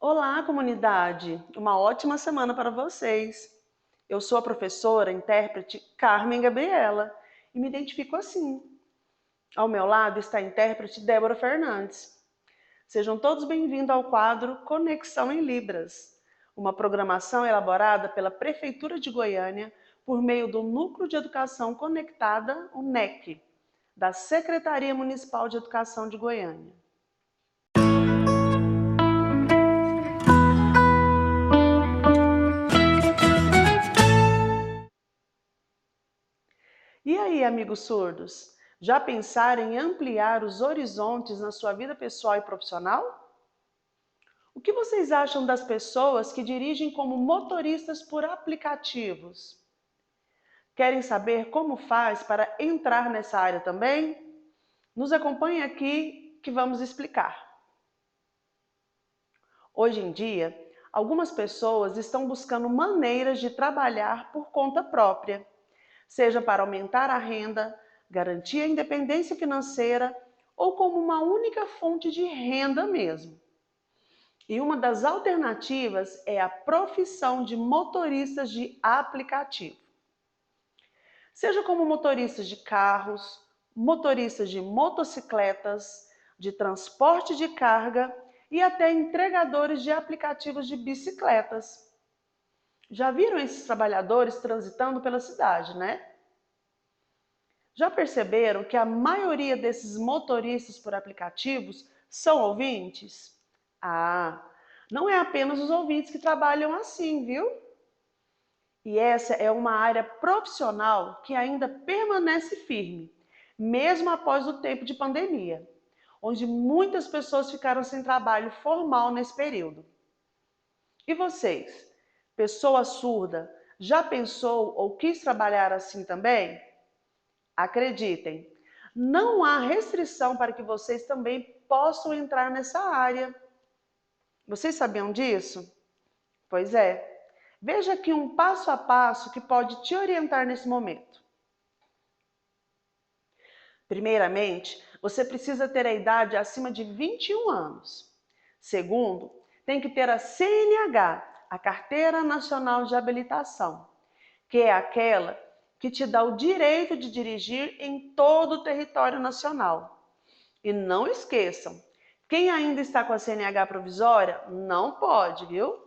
Olá, comunidade! Uma ótima semana para vocês. Eu sou a professora, intérprete Carmen Gabriela e me identifico assim. Ao meu lado está a intérprete Débora Fernandes. Sejam todos bem-vindos ao quadro Conexão em Libras, uma programação elaborada pela Prefeitura de Goiânia por meio do Núcleo de Educação Conectada, o NEC, da Secretaria Municipal de Educação de Goiânia. E aí, amigos surdos, já pensaram em ampliar os horizontes na sua vida pessoal e profissional? O que vocês acham das pessoas que dirigem como motoristas por aplicativos? Querem saber como faz para entrar nessa área também? Nos acompanhe aqui que vamos explicar. Hoje em dia, algumas pessoas estão buscando maneiras de trabalhar por conta própria, seja para aumentar a renda, garantir a independência financeira ou como uma única fonte de renda mesmo. E uma das alternativas é a profissão de motoristas de aplicativo. Seja como motoristas de carros, motoristas de motocicletas, de transporte de carga e até entregadores de aplicativos de bicicletas. Já viram esses trabalhadores transitando pela cidade, né? Já perceberam que a maioria desses motoristas por aplicativos são ouvintes? Ah, não é apenas os ouvintes que trabalham assim, viu? E essa é uma área profissional que ainda permanece firme, mesmo após o tempo de pandemia, onde muitas pessoas ficaram sem trabalho formal nesse período. E vocês, pessoa surda, já pensou ou quis trabalhar assim também? Acreditem, não há restrição para que vocês também possam entrar nessa área. Vocês sabiam disso? Pois é. Veja aqui um passo a passo que pode te orientar nesse momento. Primeiramente, você precisa ter a idade acima de 21 anos. Segundo, tem que ter a CNH, a Carteira Nacional de Habilitação, que é aquela que te dá o direito de dirigir em todo o território nacional. E não esqueçam, quem ainda está com a CNH provisória não pode, viu?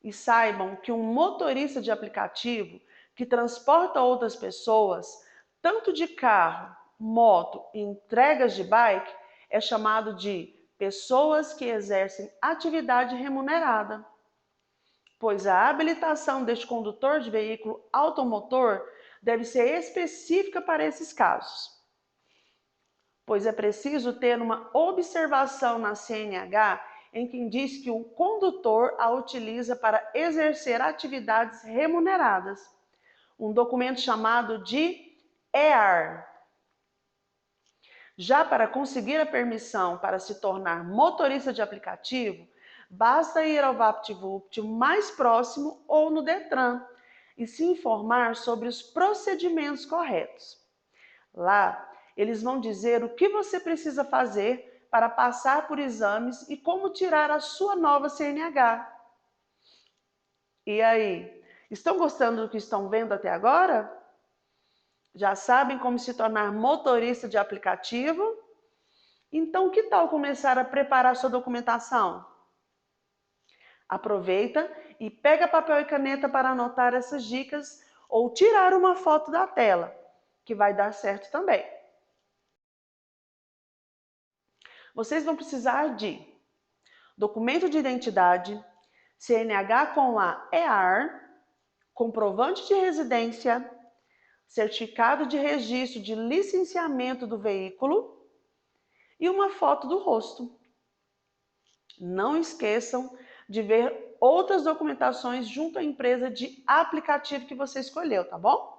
E saibam que um motorista de aplicativo que transporta outras pessoas, tanto de carro, moto e entregas de bike, é chamado de pessoas que exercem atividade remunerada, pois a habilitação deste condutor de veículo automotor deve ser específica para esses casos, pois é preciso ter uma observação na CNH em que diz que o condutor a utiliza para exercer atividades remuneradas, um documento chamado de EAR. Já para conseguir a permissão para se tornar motorista de aplicativo, basta ir ao VaptVupt mais próximo ou no Detran e se informar sobre os procedimentos corretos. Lá, eles vão dizer o que você precisa fazer para passar por exames e como tirar a sua nova CNH. E aí, estão gostando do que estão vendo até agora? Já sabem como se tornar motorista de aplicativo? Então, que tal começar a preparar sua documentação? Aproveita e pega papel e caneta para anotar essas dicas ou tirar uma foto da tela, que vai dar certo também. Vocês vão precisar de documento de identidade, CNH com a EAR, comprovante de residência, certificado de registro de licenciamento do veículo e uma foto do rosto. Não esqueçam de ver outras documentações junto à empresa de aplicativo que você escolheu, tá bom?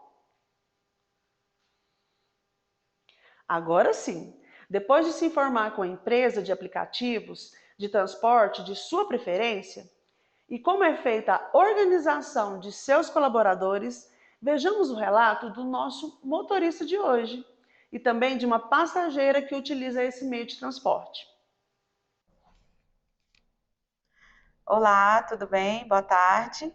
Agora sim, depois de se informar com a empresa de aplicativos de transporte de sua preferência e como é feita a organização de seus colaboradores, vejamos o relato do nosso motorista de hoje e também de uma passageira que utiliza esse meio de transporte. Olá, tudo bem? Boa tarde.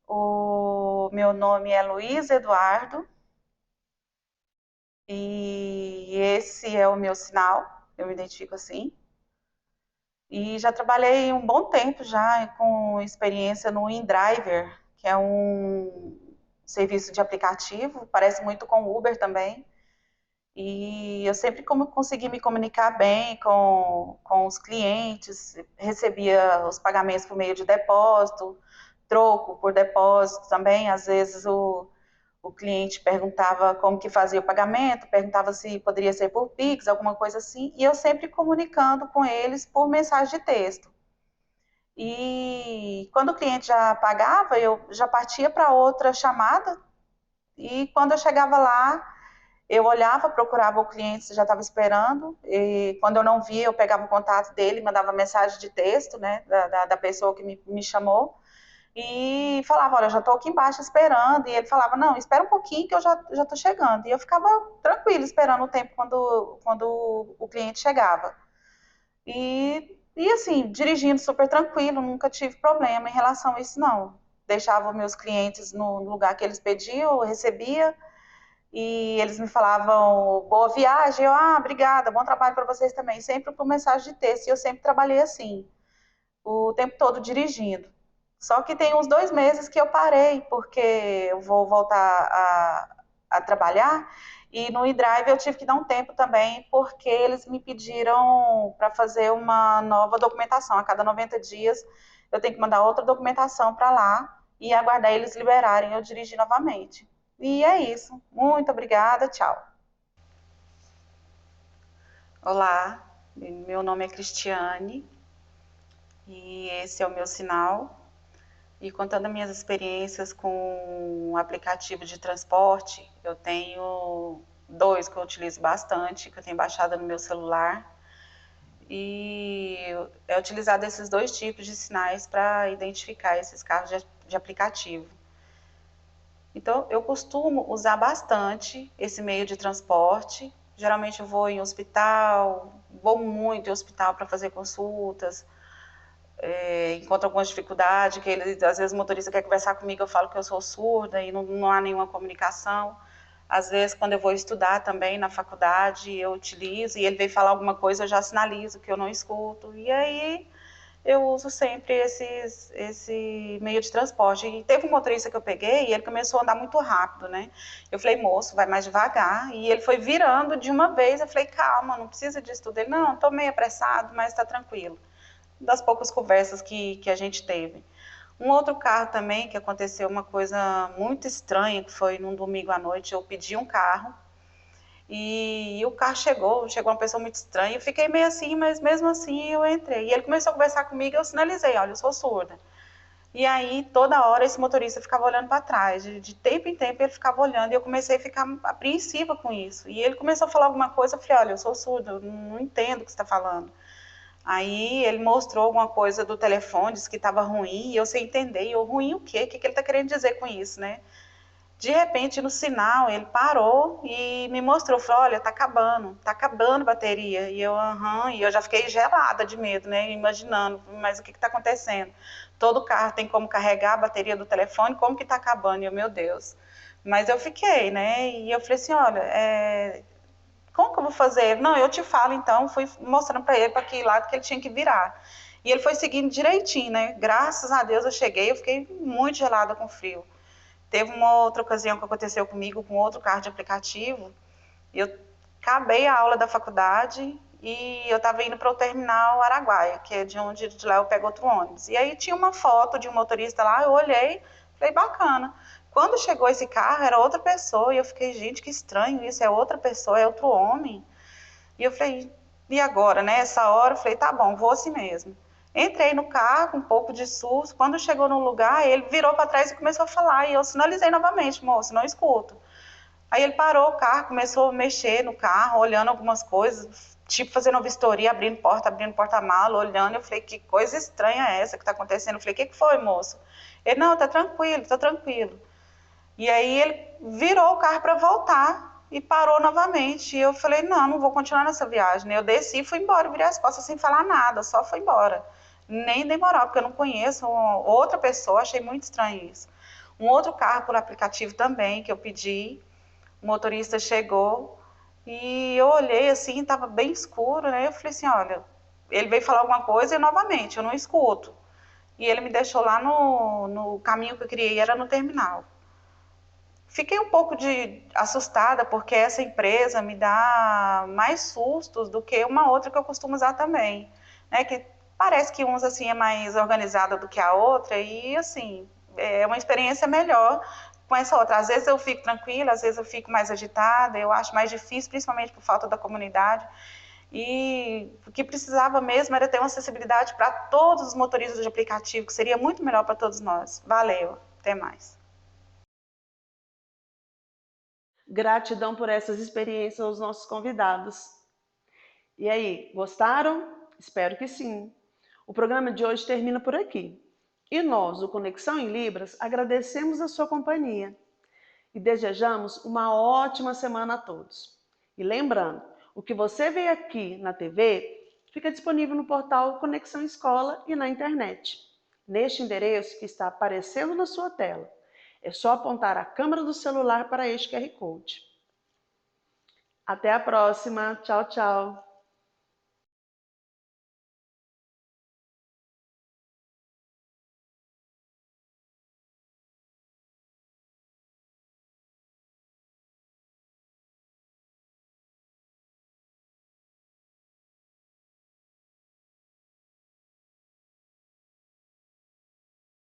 O meu nome é Luiz Eduardo e esse é o meu sinal, eu me identifico assim. E já trabalhei um bom tempo já com experiência no InDriver, que é um serviço de aplicativo, parece muito com o Uber também. E eu sempre como consegui me comunicar bem com os clientes, recebia os pagamentos por meio de depósito, troco por depósito também. Às vezes o cliente perguntava como que fazia o pagamento, perguntava se poderia ser por Pix, alguma coisa assim, e eu sempre comunicando com eles por mensagem de texto. E quando o cliente já pagava, eu já partia para outra chamada, e quando eu chegava lá, eu olhava, procurava o cliente se já estava esperando, e quando eu não via, eu pegava o contato dele, mandava mensagem de texto, né, da pessoa que me chamou, e falava, olha, eu já estou aqui embaixo esperando, e ele falava, não, espera um pouquinho que eu já estou chegando, e eu ficava tranquila esperando o tempo quando o cliente chegava. E assim, dirigindo super tranquilo, nunca tive problema em relação a isso, não. Deixava meus clientes no lugar que eles pediam, eu recebia, e eles me falavam boa viagem, eu, obrigada, bom trabalho para vocês também, sempre por mensagem de texto, e eu sempre trabalhei assim, o tempo todo dirigindo. Só que tem uns 2 meses que eu parei, porque eu vou voltar a trabalhar, e no eDrive eu tive que dar um tempo também, porque eles me pediram para fazer uma nova documentação. A cada 90 dias eu tenho que mandar outra documentação para lá e aguardar eles liberarem eu dirigir novamente. E é isso. Muito obrigada, tchau. Olá, meu nome é Cristiane e esse é o meu sinal. E contando minhas experiências com o aplicativo de transporte, eu tenho dois que eu utilizo bastante, que eu tenho baixado no meu celular. E é utilizado esses dois tipos de sinais para identificar esses carros de aplicativo. Então, eu costumo usar bastante esse meio de transporte. Geralmente eu vou em hospital, vou muito em hospital para fazer consultas, encontro algumas dificuldades, que ele, às vezes o motorista quer conversar comigo, eu falo que eu sou surda e não há nenhuma comunicação. Às vezes, quando eu vou estudar também na faculdade, eu utilizo, e ele vem falar alguma coisa, eu já sinalizo que eu não escuto. E aí eu uso sempre esse meio de transporte. E teve um motorista que eu peguei e ele começou a andar muito rápido, né? Eu falei, moço, vai mais devagar. E ele foi virando de uma vez. Eu falei, calma, não precisa disso tudo. Ele, não, estou meio apressado, mas está tranquilo. Das poucas conversas que a gente teve. Um outro carro também, que aconteceu uma coisa muito estranha, que foi num domingo à noite, eu pedi um carro, e o carro chegou uma pessoa muito estranha, eu fiquei meio assim, mas mesmo assim eu entrei. E ele começou a conversar comigo, eu sinalizei, olha, eu sou surda. E aí, toda hora, esse motorista ficava olhando para trás, de tempo em tempo ele ficava olhando, e eu comecei a ficar apreensiva com isso. E ele começou a falar alguma coisa, eu falei, olha, eu sou surda, eu não entendo o que você está falando. Aí ele mostrou alguma coisa do telefone, disse que estava ruim, e eu sem entender, e eu, ruim o quê? O que ele está querendo dizer com isso, né? De repente, no sinal, ele parou e me mostrou, falou, olha, tá acabando a bateria. E eu, e eu já fiquei gelada de medo, né, imaginando, mas o que está acontecendo? Todo carro tem como carregar a bateria do telefone, como que está acabando? E eu, meu Deus. Mas eu fiquei, né, e eu falei assim, olha, como que eu vou fazer? Não, eu te falo então, fui mostrando para ele para que lado que ele tinha que virar. E ele foi seguindo direitinho, né? Graças a Deus eu cheguei, eu fiquei muito gelada com frio. Teve uma outra ocasião que aconteceu comigo com outro carro de aplicativo. Eu acabei a aula da faculdade e eu estava indo para o terminal Araguaia, que é de onde de lá eu pego outro ônibus. E aí tinha uma foto de um motorista lá, eu olhei, falei, bacana. Quando chegou esse carro, era outra pessoa, e eu fiquei, gente, que estranho isso, é outra pessoa, é outro homem. E eu falei, e agora, né? Essa hora, eu falei, tá bom, vou assim mesmo. Entrei no carro, com um pouco de susto. Quando chegou no lugar, ele virou para trás e começou a falar. E eu sinalizei novamente, moço, não escuto. Aí ele parou o carro, começou a mexer no carro, olhando algumas coisas, tipo fazendo uma vistoria, abrindo porta-mala, olhando. Eu falei, que coisa estranha é essa que está acontecendo? Eu falei, o que foi, moço? Ele, não, tá tranquilo, tá tranquilo. E aí ele virou o carro para voltar e parou novamente. E eu falei, não, não vou continuar nessa viagem. Eu desci e fui embora, virei as costas sem falar nada, só fui embora. nem demorar, porque eu não conheço outra pessoa, achei muito estranho isso. Um outro carro por aplicativo também, que eu pedi, o motorista chegou e eu olhei assim, estava bem escuro, né? Eu falei assim, olha, ele veio falar alguma coisa e novamente, eu não escuto. E ele me deixou lá no caminho que eu criei, era no terminal. Fiquei um pouco assustada, porque essa empresa me dá mais sustos do que uma outra que eu costumo usar também, né? Que parece que uns assim é mais organizada do que a outra e assim é uma experiência melhor com essa outra. Às vezes eu fico tranquila, às vezes eu fico mais agitada, eu acho mais difícil, principalmente por falta da comunidade. E o que precisava mesmo era ter uma acessibilidade para todos os motoristas de aplicativo, que seria muito melhor para todos nós. Valeu, até mais. Gratidão por essas experiências aos nossos convidados. E aí, gostaram? Espero que sim. O programa de hoje termina por aqui. E nós, o Conexão em Libras, agradecemos a sua companhia e desejamos uma ótima semana a todos. E lembrando, o que você vê aqui na TV fica disponível no portal Conexão Escola e na internet, neste endereço que está aparecendo na sua tela. É só apontar a câmera do celular para este QR Code. Até a próxima. Tchau, tchau.